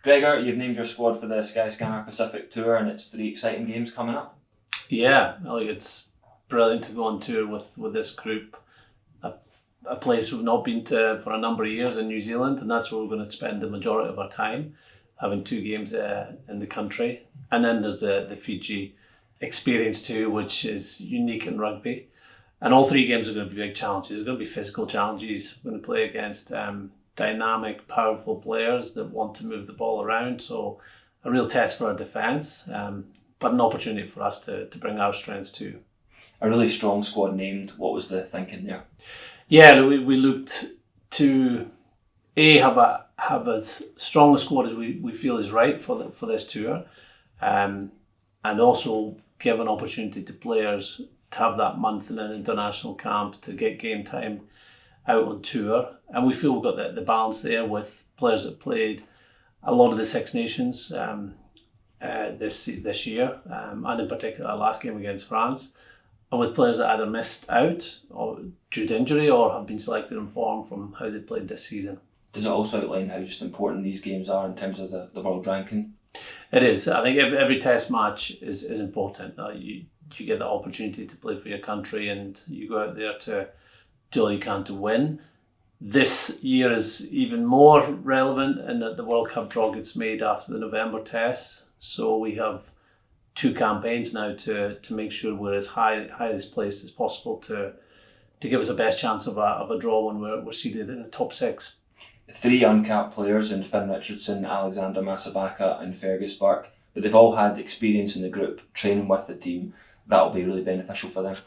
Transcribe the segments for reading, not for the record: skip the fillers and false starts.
Gregor, you've named your squad for the Skyscanner Pacific Tour, and it's 3 exciting games coming up. Yeah, it's brilliant to go on tour with this group. A place we've not been to for a number of years in New Zealand, and that's where we're going to spend the majority of our time, having 2 games in the country. And then there's the Fiji experience too, which is unique in rugby. And all 3 games are going to be big challenges. They're going to be physical challenges. We're going to play against dynamic, powerful players that want to move the ball around. So a real test for our defence, but an opportunity for us to bring our strengths too. A really strong squad named. What was the thinking there? Yeah, we looked to have as strong a squad as we feel is right for this tour, and also give an opportunity to players to have that month in an international camp to get game time out on tour. And we feel we've got the balance there with players that played a lot of the Six Nations this year, and in particular our last game against France, and with players that either missed out or due to injury or have been selected in form from how they played this season. Does it also outline how just important these games are in terms of the world ranking? It is. I think every test match is important. You get the opportunity to play for your country, and you go out there to do all you can to win. This year is even more relevant in that the World Cup draw gets made after the November tests. So we have 2 campaigns now to make sure we're as highest placed as possible to give us the best chance of a draw when we're seated in the top 6. 3 uncapped players in Finn Richardson, Alexander Masabaka and Fergus Burke, but they've all had experience in the group, training with the team. That'll be really beneficial for them.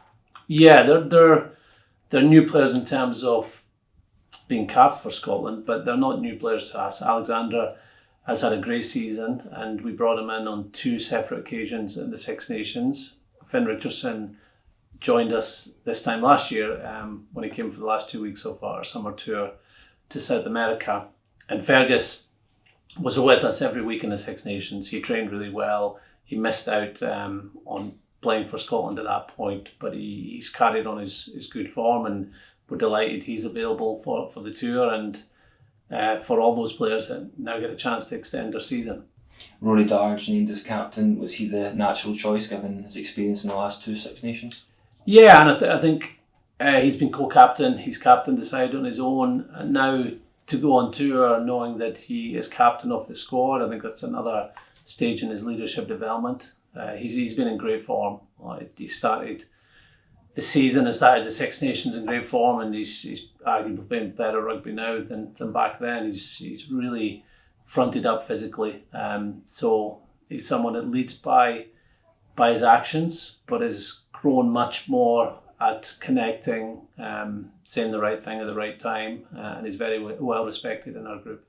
Yeah, they're new players in terms of being capped for Scotland, but they're not new players to us. Alexander has had a great season, and we brought him in on 2 separate occasions in the Six Nations. Finn Richardson joined us this time last year when he came for the last 2 weeks of our summer tour to South America. And Fergus was with us every week in the Six Nations. He trained really well. He missed out on playing for Scotland at that point, but he's carried on his good form, and we're delighted he's available for the tour, and for all those players that now get a chance to extend their season. Rory Darge named as captain. Was he the natural choice given his experience in the last 2 Six Nations? Yeah, and I think he's been co-captain. He's captained the side on his own, and now to go on tour knowing that he is captain of the squad, I think that's another stage in his leadership development. He's been in great form. He started the season and started the Six Nations in great form, and he's arguably playing better rugby now than back then. He's really fronted up physically. So he's someone that leads by his actions, but has grown much more at connecting, saying the right thing at the right time, and he's very well respected in our group.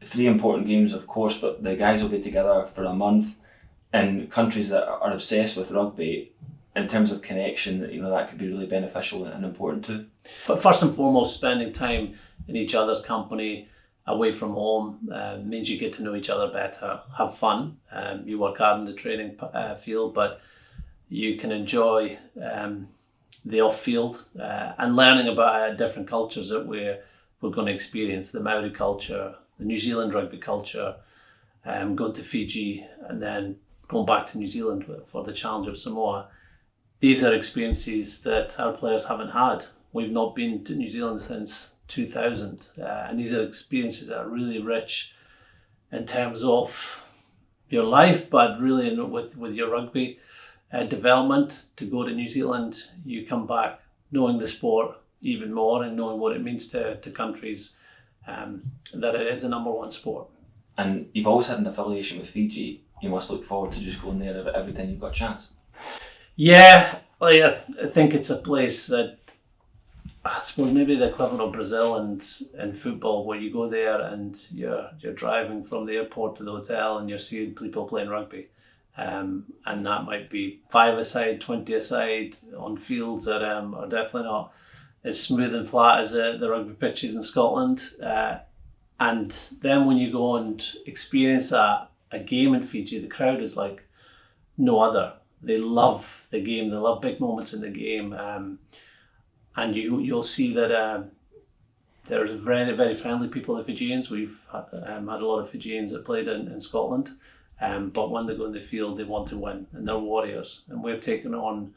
3 important games, of course, but the guys will be together for a month in countries that are obsessed with rugby. In terms of connection, that could be really beneficial and important too. But first and foremost, spending time in each other's company away from home means you get to know each other better, have fun. You work hard in the training field, but you can enjoy the off-field and learning about different cultures that we're going to experience. The Māori culture, the New Zealand rugby culture, going to Fiji and then going back to New Zealand for the challenge of Samoa. These are experiences that our players haven't had. We've not been to New Zealand since 2000, and these are experiences that are really rich in terms of your life, but really with your rugby development. To go to New Zealand, you come back knowing the sport even more and knowing what it means to countries, that it is the number 1 sport. And you've always had an affiliation with Fiji. You must look forward to just going there every time you've got a chance. Yeah, I think it's a place that, I suppose maybe the equivalent of Brazil and football, where you go there and you're driving from the airport to the hotel and you're seeing people playing rugby. And that might be 5-a-side, 20-a-side on fields that are definitely not as smooth and flat as the rugby pitches in Scotland. And then when you go and experience a game in Fiji, the crowd is like no other. They love the game. They love big moments in the game, and you'll see that They're very, very friendly people, the Fijians. We've had a lot of Fijians that played in Scotland, but when they go in the field, they want to win, and they're warriors. And we've taken on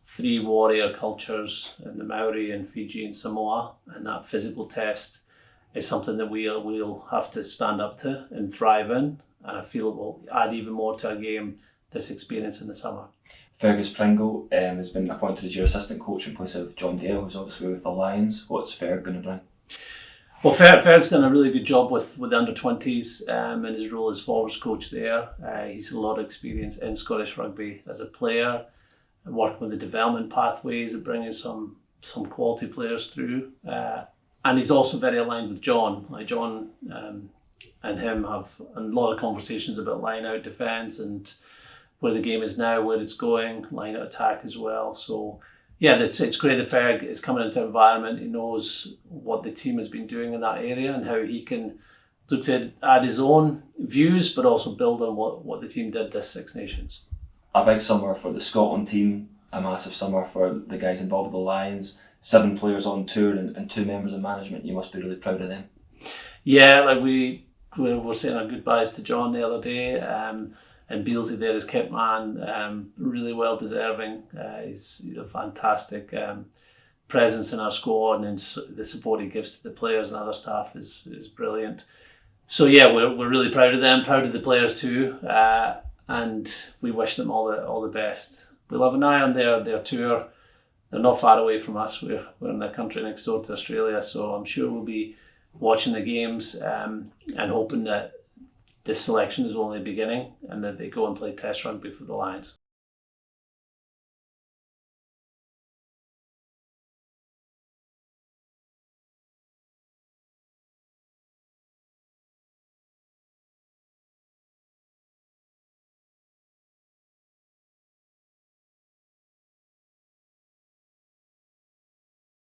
3 warrior cultures in the Māori and Fiji and Samoa, and that physical test is something that we'll have to stand up to and thrive in. And I feel it will add even more to our game, this experience in the summer. Fergus Pringle has been appointed as your assistant coach in place of John Dale, who's obviously with the Lions. What's Ferg going to bring? Well, Ferg's done a really good job with the under-20s in his role as forwards coach there. He's had a lot of experience in Scottish rugby as a player, and working with the development pathways and bringing some quality players through. And he's also very aligned with John. Like John and him have a lot of conversations about line-out defence and where the game is now, where it's going, line-out attack as well. So yeah, it's great that Ferg is coming into an environment. He knows what the team has been doing in that area and how he can look to add his own views, but also build on what the team did this Six Nations. A big summer for the Scotland team, a massive summer for the guys involved with the Lions. 7 players on tour and 2 members of management. You must be really proud of them. Yeah, like we were saying our goodbyes to John the other day, and Bealsy there as kit man, really well deserving. He's a fantastic presence in our squad, and the support he gives to the players and other staff is brilliant. So yeah, we're really proud of them, proud of the players too, and we wish them all the best. We'll have an eye on their tour. They're not far away from us. We're in the country next door to Australia, so I'm sure we'll be watching the games and hoping that this selection is only the beginning and that they go and play test rugby for the Lions.